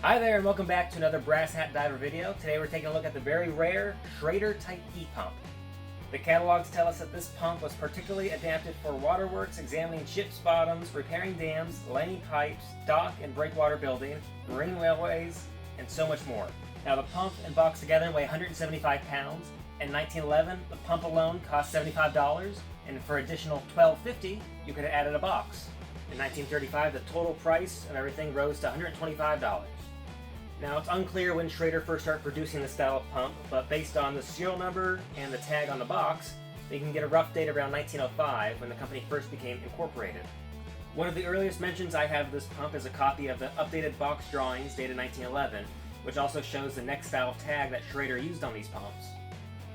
Hi there and welcome back to another Brass Hat Diver video. Today we're taking a look at the very rare Schrader Type E pump. The catalogs tell us that this pump was particularly adapted for waterworks, examining ships' bottoms, repairing dams, laying pipes, dock and breakwater building, marine railways, and so much more. Now the pump and box together weigh 175 pounds. In 1911, the pump alone cost $75, and for additional $12.50, you could have added a box. In 1935, the total price of everything rose to $125. Now, it's unclear when Schrader first started producing this style of pump, but based on the serial number and the tag on the box, we can get a rough date around 1905 when the company first became incorporated. One of the earliest mentions I have of this pump is a copy of the updated box drawings dated 1911, which also shows the next style of tag that Schrader used on these pumps.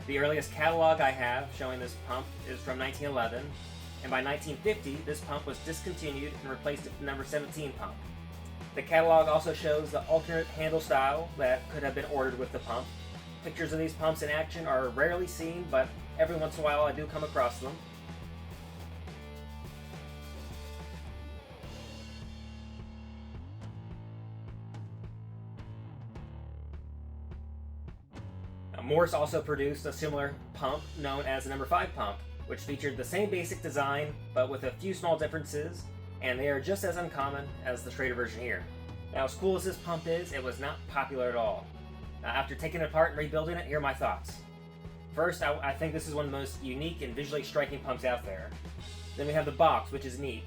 The earliest catalog I have showing this pump is from 1911, and by 1950 this pump was discontinued and replaced with the number 17 pump. The catalog also shows the alternate handle style that could have been ordered with the pump. Pictures of these pumps in action are rarely seen, but every once in a while I do come across them. Now, Morse also produced a similar pump known as the number 5 pump, which featured the same basic design but with a few small differences, and they are just as uncommon as the Schrader version here. Now, as cool as this pump is, it was not popular at all. After taking it apart and rebuilding it, here are my thoughts. First, I think this is one of the most unique and visually striking pumps out there. Then we have the box, which is neat.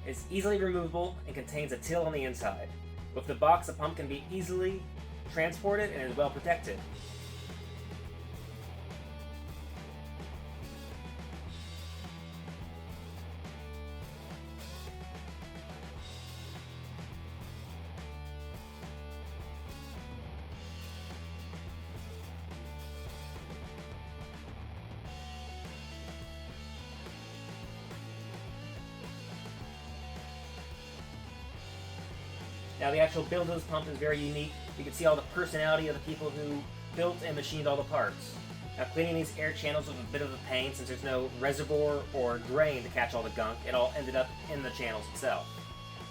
It's easily removable and contains a till on the inside. With the box, the pump can be easily transported and is well protected. Now, the actual build of this pump is very unique. You can see all the personality of the people who built and machined all the parts. Now, cleaning these air channels was a bit of a pain since there's no reservoir or drain to catch all the gunk. It all ended up in the channels itself.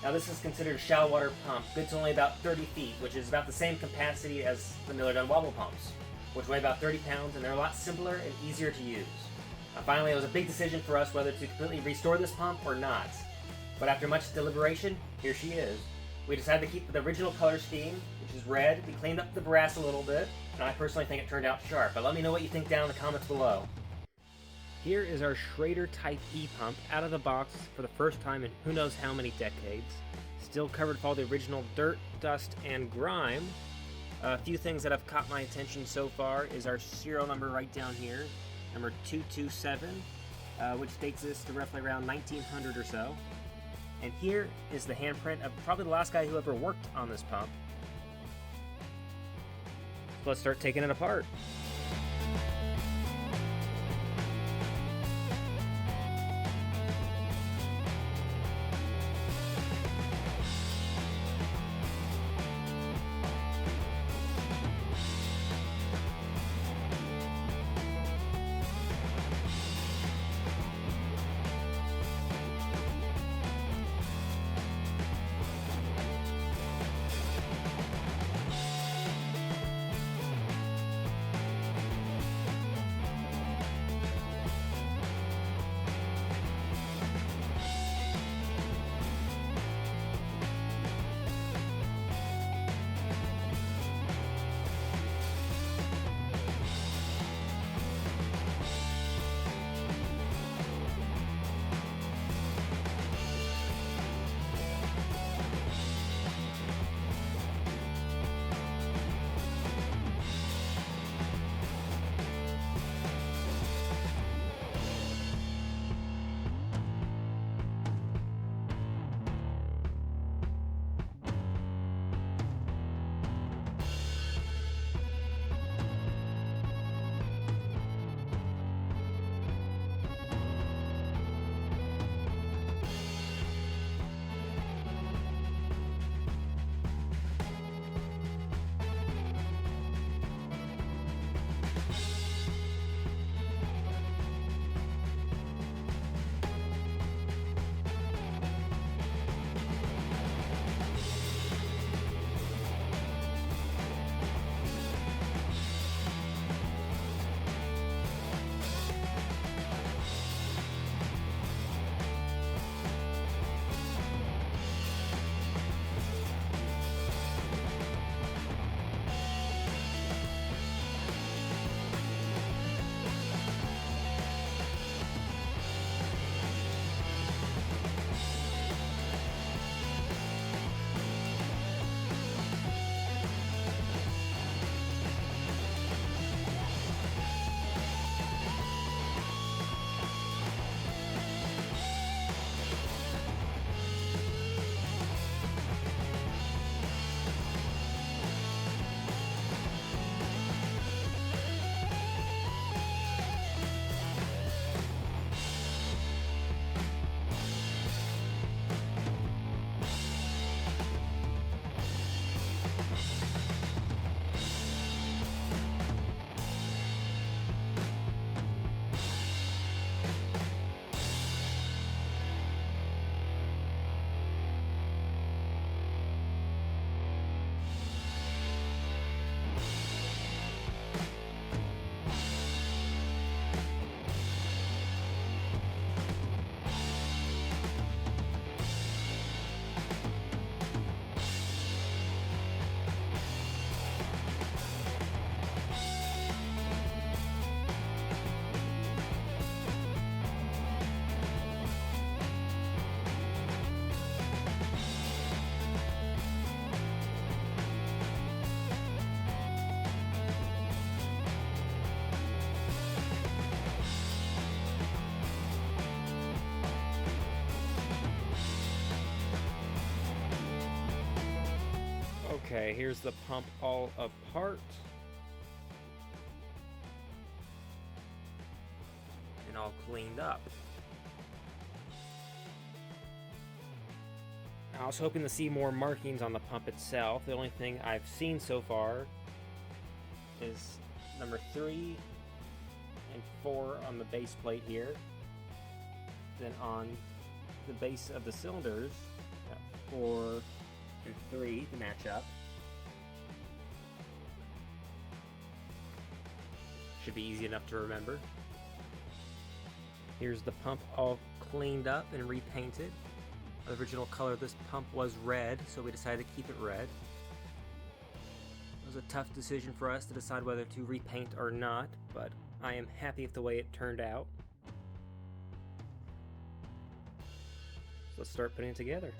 Now, this is considered a shallow water pump, good to only about 30 feet, which is about the same capacity as the Miller-Dunn wobble pumps, which weigh about 30 pounds, and they're a lot simpler and easier to use. Finally, it was a big decision for us whether to completely restore this pump or not. But after much deliberation, here she is. We decided to keep the original color scheme, which is red. We cleaned up the brass a little bit, and I personally think it turned out sharp. But let me know what you think down in the comments below. Here is our Schrader Type E pump out of the box for the first time in who knows how many decades. Still covered with all the original dirt, dust, and grime. A few things that have caught my attention so far is our serial number right down here, number 227, which dates this to roughly around 1900 or so. And here is the handprint of probably the last guy who ever worked on this pump. So let's start taking it apart. Okay, here's the pump all apart. And all cleaned up. I was hoping to see more markings on the pump itself. The only thing I've seen so far is number 3 and 4 on the base plate here. Then on the base of the cylinders, got 4 and 3 to match up. Should be easy enough to remember. Here's the pump all cleaned up and repainted. The original color of this pump was red, so we decided to keep it red. It was a tough decision for us to decide whether to repaint or not, but I am happy with the way it turned out. So let's start putting it together.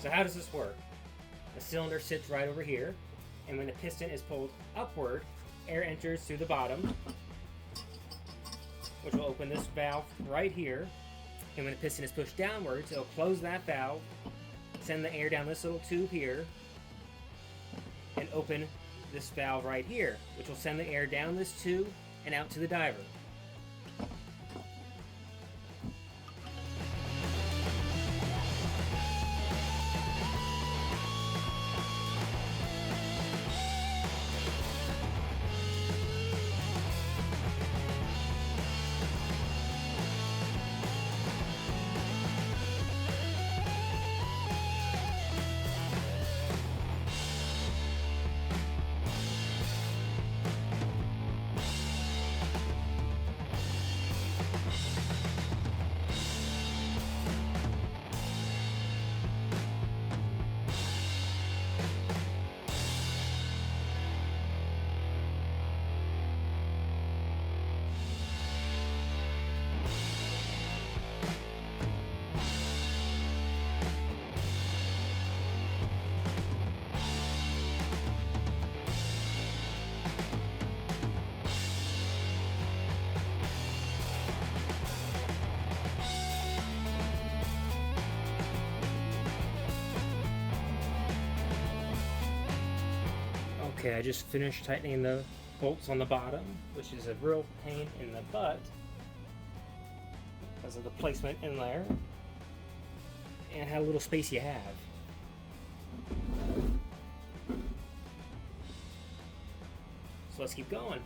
So how does this work? The cylinder sits right over here, and when the piston is pulled upward, air enters through the bottom, which will open this valve right here. And when the piston is pushed downwards, it'll close that valve, send the air down this little tube here, and open this valve right here, which will send the air down this tube and out to the diver. Okay, I just finished tightening the bolts on the bottom, which is a real pain in the butt because of the placement in there and how little space you have. So let's keep going.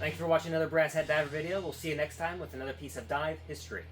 Thanks for watching another Brass Hat Diver video. We'll see you next time with another piece of dive history.